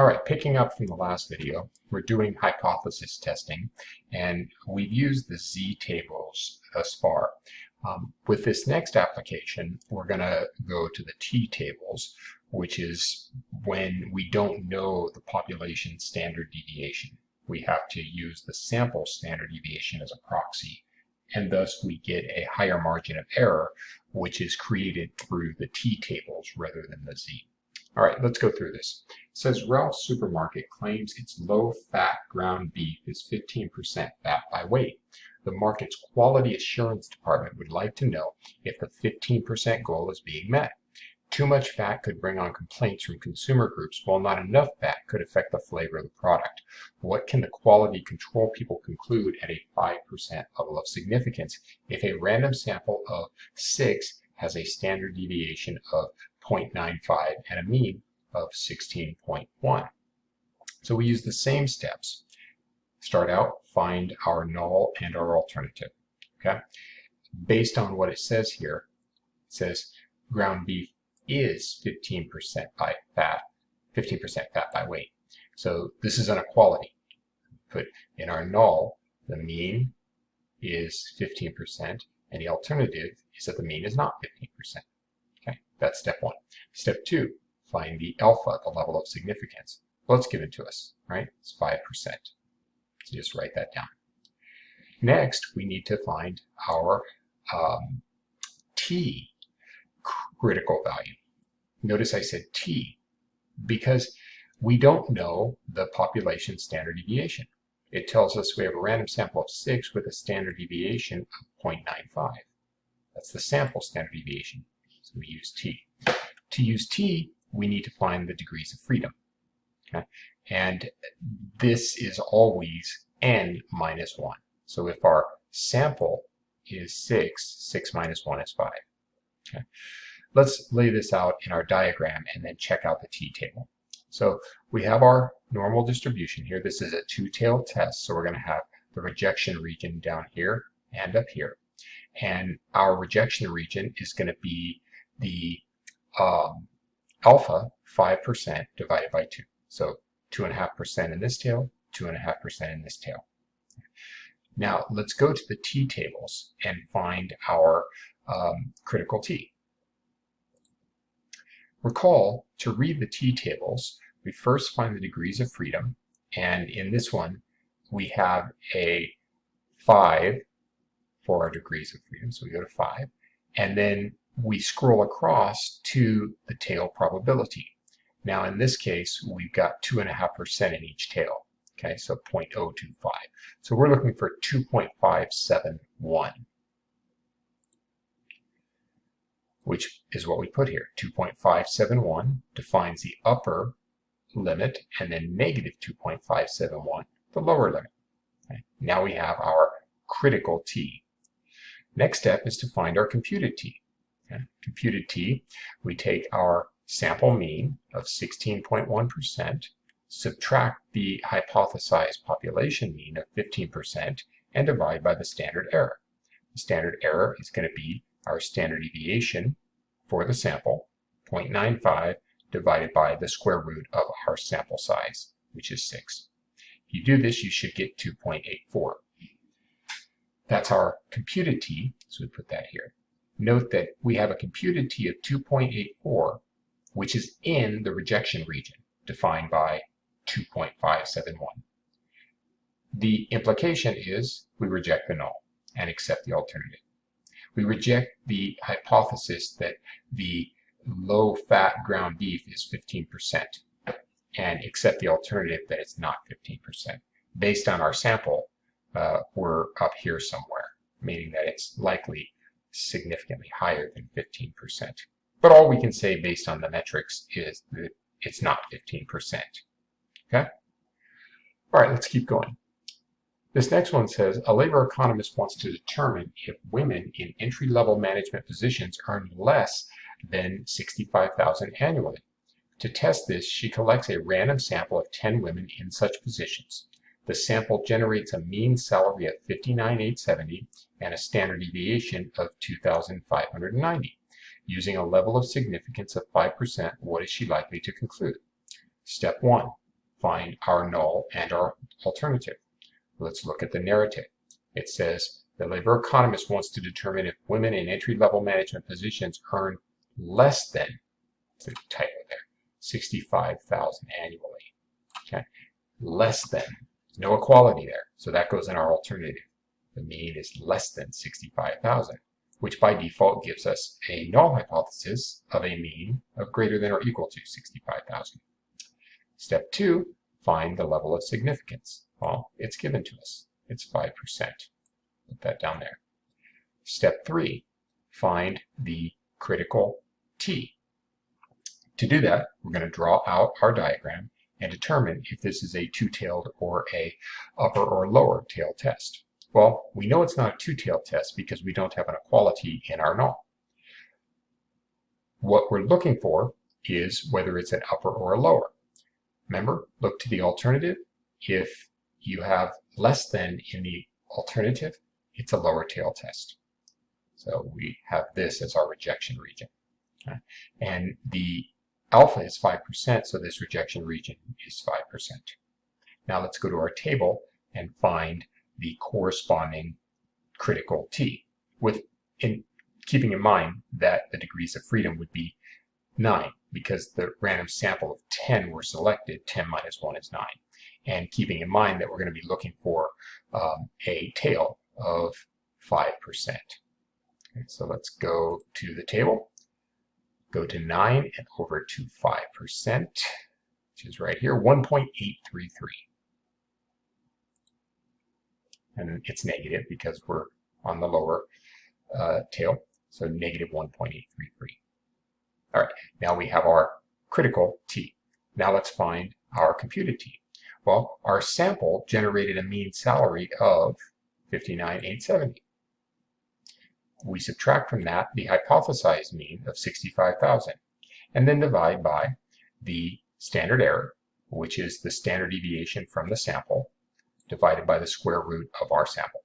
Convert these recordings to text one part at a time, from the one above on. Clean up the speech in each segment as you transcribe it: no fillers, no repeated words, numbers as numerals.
All right, picking up from the last video, we're doing hypothesis testing, and we've used the Z tables thus far. With this next application, we're going to go to the T tables, which is when we don't know the population standard deviation. We have to use the sample standard deviation as a proxy, and thus we get a higher margin of error, which is created through the T tables rather than the Z. All right, let's go through this. It says Ralph's Supermarket claims its low-fat ground beef is 15% fat by weight. The market's quality assurance department would like to know if the 15% goal is being met. Too much fat could bring on complaints from consumer groups, while not enough fat could affect the flavor of the product. What can the quality control people conclude at a 5% level of significance if a random sample of 6 has a standard deviation of 0.95 and a mean of 16.1. So we use the same steps. Start out, find our null and our alternative. Okay? Based on what it says here, it says ground beef is 15% fat by weight. So this is inequality. Put in our null, the mean is 15%, and the alternative is that the mean is not 15%. Okay, that's step one. Step two, find the alpha, the level of significance. Well, it's given to us, right? It's 5%. So just write that down. Next, we need to find our T critical value. Notice I said T because we don't know the population standard deviation. It tells us we have a random sample of 6 with a standard deviation of 0.95. That's the sample standard deviation. So we use T. To use T, we need to find the degrees of freedom. Okay? And this is always n minus 1. So if our sample is 6, 6 minus 1 is 5. Okay? Let's lay this out in our diagram and then check out the T table. So we have our normal distribution here. This is a two-tailed test, so we're going to have the rejection region down here and up here. And our rejection region is going to be the alpha 5% divided by 2. So 2.5% in this tail, 2.5% in this tail. Now let's go to the T tables and find our critical T. Recall, to read the T tables, we first find the degrees of freedom, and in this one we have a 5 for our degrees of freedom, so we go to 5, and then we scroll across to the tail probability. Now in this case we've got 2.5% in each tail, okay, so 0.025. So we're looking for 2.571. which is what we put here. 2.571 defines the upper limit, and then negative 2.571, the lower limit. Okay. Now we have our critical T. Next step is to find our computed T. Okay. Computed T, we take our sample mean of 16.1%, subtract the hypothesized population mean of 15%, and divide by the standard error. The standard error is going to be our standard deviation for the sample, 0.95, divided by the square root of our sample size, which is 6. If you do this, you should get 2.84. That's our computed T, so we put that here. Note that we have a computed T of 2.84, which is in the rejection region, defined by 2.571. The implication is we reject the null and accept the alternative. We reject the hypothesis that the low-fat ground beef is 15% and accept the alternative that it's not 15%. Based on our sample, we're up here somewhere, meaning that it's likely significantly higher than 15%. But all we can say based on the metrics is that it's not 15%. Okay? All right, let's keep going. This next one says, a labor economist wants to determine if women in entry-level management positions earn less than $65,000 annually. To test this, she collects a random sample of 10 women in such positions. The sample generates a mean salary of $59,870 and a standard deviation of $2,590. Using a level of significance of 5%, what is she likely to conclude? Step 1. find our null and our alternative. Let's look at the narrative. It says the labor economist wants to determine if women in entry-level management positions earn less than, it's a typo there, 65,000 annually. Okay, less than, no equality there, so that goes in our alternative. The mean is less than 65,000, which by default gives us a null hypothesis of a mean of greater than or equal to 65,000. Step 2, find the level of significance. Well, it's given to us. It's 5%. Put that down there. Step 3, find the critical t. To do that, we're going to draw out our diagram and determine if this is a two-tailed or a upper or lower tail test. Well, we know it's not a two-tailed test because we don't have an equality in our null. What we're looking for is whether it's an upper or a lower. Remember, look to the alternative. If you have less than in the alternative, it's a lower tail test. So we have this as our rejection region. Okay? And the alpha is 5%, so this rejection region is 5%. Now let's go to our table and find the corresponding critical t, keeping in mind that the degrees of freedom would be 9, because the random sample of 10 were selected. 10 minus 1 is 9. And keeping in mind that we're going to be looking for a tail of 5%. Okay, so let's go to the table, go to 9 and over to 5%, which is right here, 1.833. And it's negative because we're on the lower tail, so negative 1.833. All right, now we have our critical t. Now let's find our computed t. Well, our sample generated a mean salary of 59,870. We subtract from that the hypothesized mean of 65,000, and then divide by the standard error, which is the standard deviation from the sample, divided by the square root of our sample.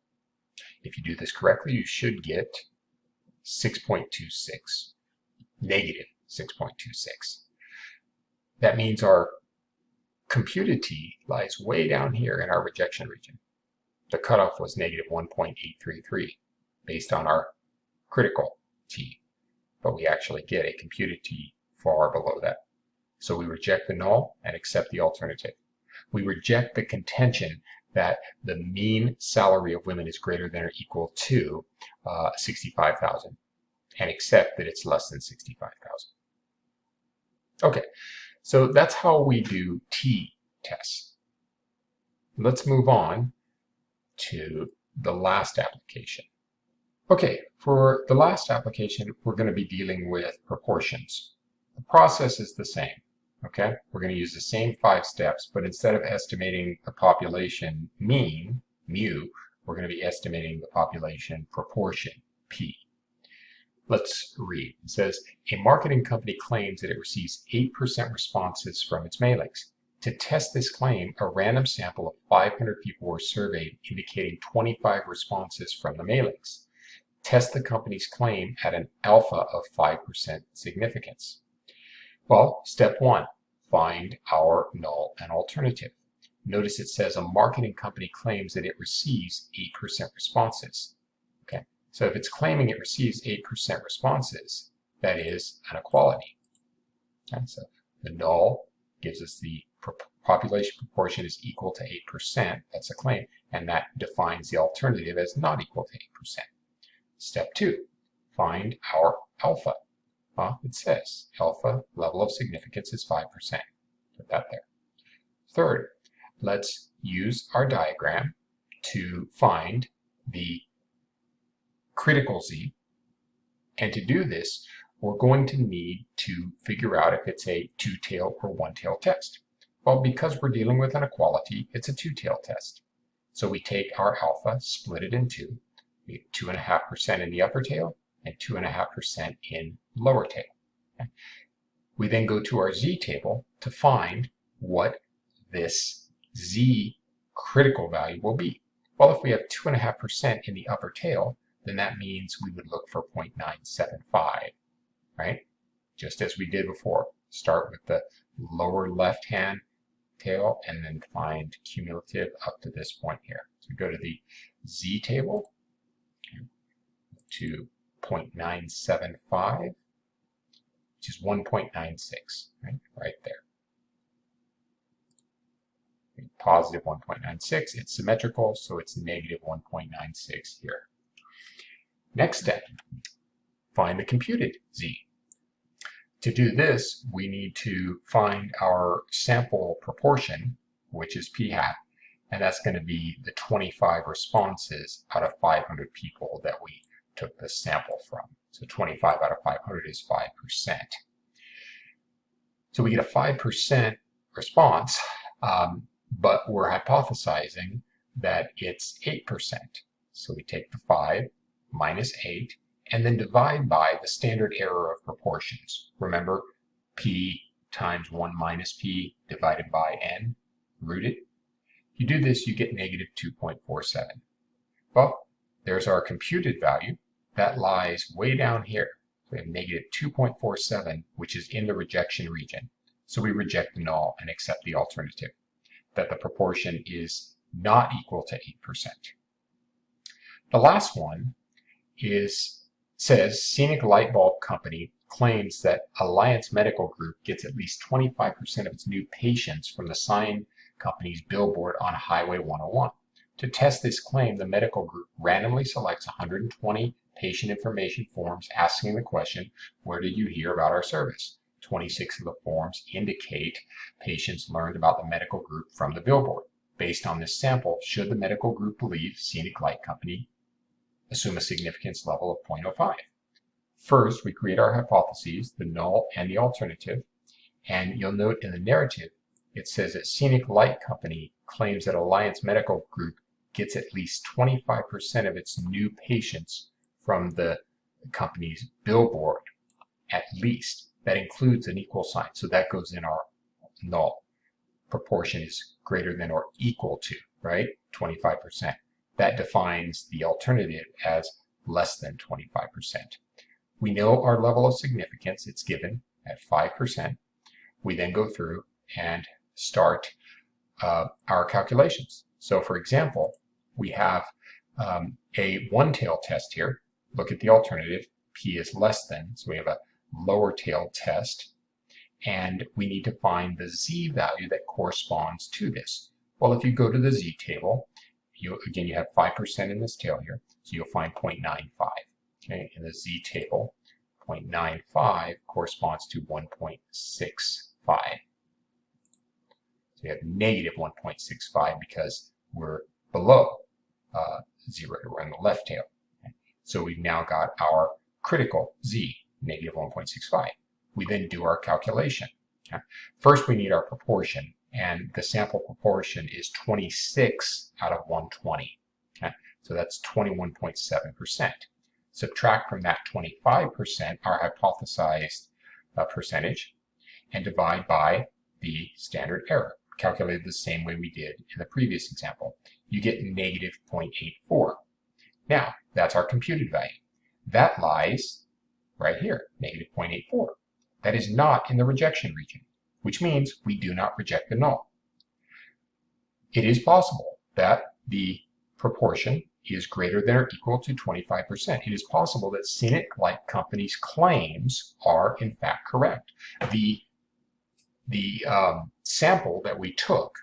If you do this correctly, you should get 6.26, negative 6.26. That means our computed t lies way down here in our rejection region. The cutoff was negative 1.833 based on our critical t, but we actually get a computed t far below that. So we reject the null and accept the alternative. We reject the contention that the mean salary of women is greater than or equal to 65,000 and accept that it's less than 65,000. Okay, so that's how we do t tests. Let's move on to the last application. Okay, for the last application, we're going to be dealing with proportions. The process is the same. Okay, we're going to use the same 5 steps, but instead of estimating the population mean, mu, we're going to be estimating the population proportion, p. Let's read. It says, a marketing company claims that it receives 8% responses from its mailings. To test this claim, a random sample of 500 people were surveyed, indicating 25 responses from the mailings. Test the company's claim at an alpha of 5% significance. Well, step 1, find our null and alternative. Notice it says a marketing company claims that it receives 8% responses. Okay, so if it's claiming it receives 8% responses, that is an equality. Okay, so the null gives us the population proportion is equal to 8%, that's a claim, and that defines the alternative as not equal to 8%. Step 2, find our alpha. Well, it says alpha level of significance is 5%. Put that there. Third, let's use our diagram to find the critical z. And to do this, we're going to need to figure out if it's a two-tail or one-tail test. Well, because we're dealing with an equality, it's a two-tail test. So we take our alpha, split it in two. We have 2.5% in the upper tail and 2.5% in lower tail. Okay. We then go to our z table to find what this z critical value will be. Well, if we have 2.5% in the upper tail, then that means we would look for 0.975, right? Just as we did before. Start with the lower left-hand tail and then find cumulative up to this point here. So go to the Z table to 0.975, which is 1.96, right there. Positive 1.96, it's symmetrical, so it's negative 1.96 here. Next step, find the computed Z. To do this, we need to find our sample proportion, which is p hat, and that's going to be the 25 responses out of 500 people that we took the sample from. So 25 out of 500 is 5%. So we get a 5% response, but we're hypothesizing that it's 8%. So we take the 5 minus 8 and then divide by the standard error of proportions. Remember, p times 1 minus p divided by n, rooted. If you do this, you get negative 2.47. Well, there's our computed value. That lies way down here. We have negative 2.47, which is in the rejection region. So we reject the null and accept the alternative, that the proportion is not equal to 8%. The last one says Scenic Light Bulb Company claims that Alliance Medical Group gets at least 25% of its new patients from the sign company's billboard on Highway 101. To test this claim, the medical group randomly selects 120 patient information forms asking the question, where did you hear about our service? 26 of the forms indicate patients learned about the medical group from the billboard. Based on this sample, should the medical group believe Scenic Light Company assume a significance level of 0.05? First, we create our hypotheses, the null and the alternative, and you'll note in the narrative, it says that Scenic Light Company claims that Alliance Medical Group gets at least 25% of its new patients from the company's billboard, at least. That includes an equal sign, so that goes in our null. Proportion is greater than or equal to, right? 25%. That defines the alternative as less than 25%. We know our level of significance, it's given at 5%. We then go through and start our calculations. So for example, we have a one-tailed test here. Look at the alternative, p is less than, so we have a lower tail test, and we need to find the z value that corresponds to this. Well, if you go to the z table, you have 5% in this tail here, so you'll find 0.95. Okay, in the z table, 0.95 corresponds to 1.65. So you have negative 1.65 because we're below 0, we're in the left tail. Okay? So we've now got our critical z, negative 1.65. We then do our calculation. Okay? First, we need our proportion, and the sample proportion is 26 out of 120. Okay? So that's 21.7%. Subtract from that 25% our hypothesized percentage, and divide by the standard error, calculated the same way we did in the previous example. You get negative 0.84. Now, that's our computed value. That lies right here, negative 0.84. That is not in the rejection region, which means we do not reject the null. It is possible that the proportion is greater than or equal to 25%. It is possible that Scenic Light Company's claims are in fact correct. The sample that we took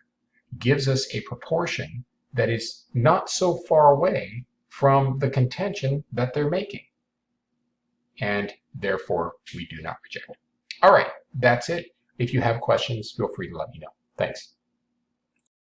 gives us a proportion that is not so far away from the contention that they're making. And therefore, we do not reject it. All right, that's it. If you have questions, feel free to let me know. Thanks.